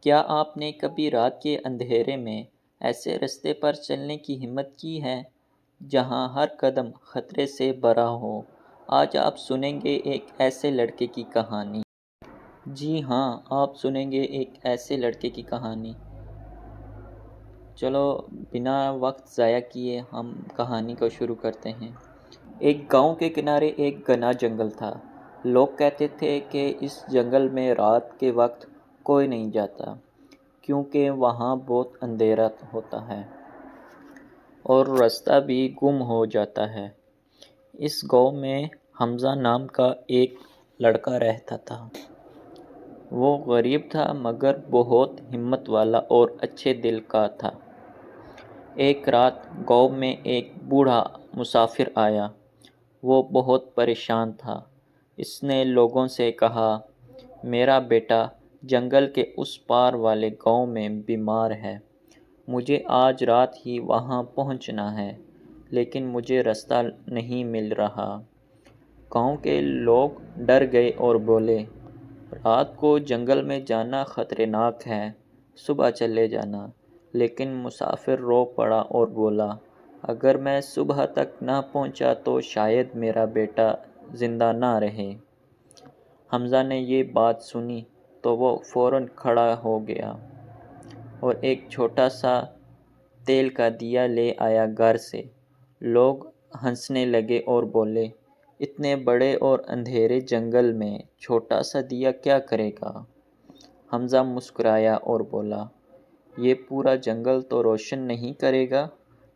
کیا آپ نے کبھی رات کے اندھیرے میں ایسے رستے پر چلنے کی ہمت کی ہے جہاں ہر قدم خطرے سے بھرا ہو؟ آج آپ سنیں گے ایک ایسے لڑکے کی کہانی۔ جی ہاں، آپ سنیں گے ایک ایسے لڑکے کی کہانی۔ چلو بنا وقت ضائع کیے ہم کہانی کو شروع کرتے ہیں۔ ایک گاؤں کے کنارے ایک گھنا جنگل تھا۔ لوگ کہتے تھے کہ اس جنگل میں رات کے وقت کوئی نہیں جاتا کیونکہ وہاں بہت اندھیرا ہوتا ہے اور رستہ بھی گم ہو جاتا ہے۔ اس گاؤں میں حمزہ نام کا ایک لڑکا رہتا تھا۔ وہ غریب تھا مگر بہت ہمت والا اور اچھے دل کا تھا۔ ایک رات گاؤں میں ایک بوڑھا مسافر آیا۔ وہ بہت پریشان تھا۔ اس نے لوگوں سے کہا، میرا بیٹا جنگل کے اس پار والے گاؤں میں بیمار ہے۔ مجھے آج رات ہی وہاں پہنچنا ہے لیکن مجھے رستہ نہیں مل رہا۔ گاؤں کے لوگ ڈر گئے اور بولے، رات کو جنگل میں جانا خطرناک ہے، صبح چلے جانا۔ لیکن مسافر رو پڑا اور بولا، اگر میں صبح تک نہ پہنچا تو شاید میرا بیٹا زندہ نہ رہے۔ حمزہ نے یہ بات سنی تو وہ فوراً کھڑا ہو گیا اور ایک چھوٹا سا تیل کا دیا لے آیا گھر سے۔ لوگ ہنسنے لگے اور بولے، اتنے بڑے اور اندھیرے جنگل میں چھوٹا سا دیا کیا کرے گا؟ حمزہ مسکرایا اور بولا، یہ پورا جنگل تو روشن نہیں کرے گا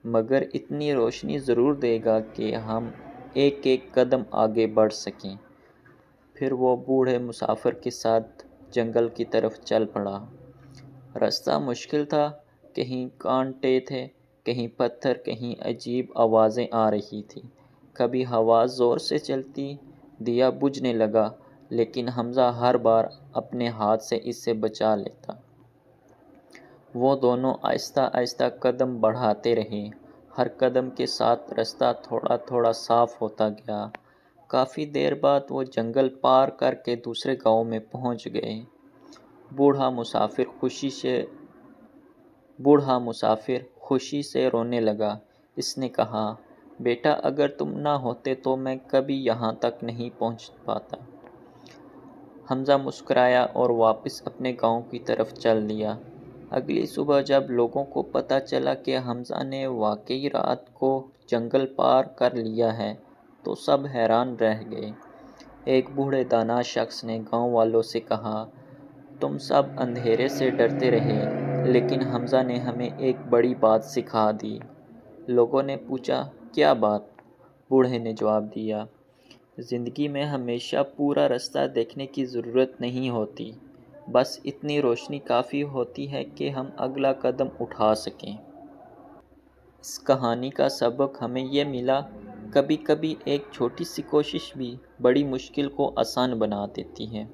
مگر اتنی روشنی ضرور دے گا کہ ہم ایک ایک قدم آگے بڑھ سکیں۔ پھر وہ بوڑھے مسافر کے ساتھ جنگل کی طرف چل پڑا۔ راستہ مشکل تھا، کہیں کانٹے تھے، کہیں پتھر، کہیں عجیب آوازیں آ رہی تھیں۔ کبھی ہوا زور سے چلتی، دیا بجھنے لگا، لیکن حمزہ ہر بار اپنے ہاتھ سے اسے بچا لیتا۔ وہ دونوں آہستہ آہستہ قدم بڑھاتے رہے۔ ہر قدم کے ساتھ راستہ تھوڑا تھوڑا صاف ہوتا گیا۔ کافی دیر بعد وہ جنگل پار کر کے دوسرے گاؤں میں پہنچ گئے۔ بوڑھا مسافر خوشی سے رونے لگا۔ اس نے کہا، بیٹا اگر تم نہ ہوتے تو میں کبھی یہاں تک نہیں پہنچ پاتا۔ حمزہ مسکرایا اور واپس اپنے گاؤں کی طرف چل دیا۔ اگلی صبح جب لوگوں کو پتہ چلا کہ حمزہ نے واقعی رات کو جنگل پار کر لیا ہے تو سب حیران رہ گئے۔ ایک بوڑھے دانا شخص نے گاؤں والوں سے کہا، تم سب اندھیرے سے ڈرتے رہے لیکن حمزہ نے ہمیں ایک بڑی بات سکھا دی۔ لوگوں نے پوچھا، کیا بات؟ بوڑھے نے جواب دیا، زندگی میں ہمیشہ پورا راستہ دیکھنے کی ضرورت نہیں ہوتی، بس اتنی روشنی کافی ہوتی ہے کہ ہم اگلا قدم اٹھا سکیں۔ اس کہانی کا سبق ہمیں یہ ملا، کبھی کبھی ایک چھوٹی سی کوشش بھی بڑی مشکل کو آسان بنا دیتی ہے۔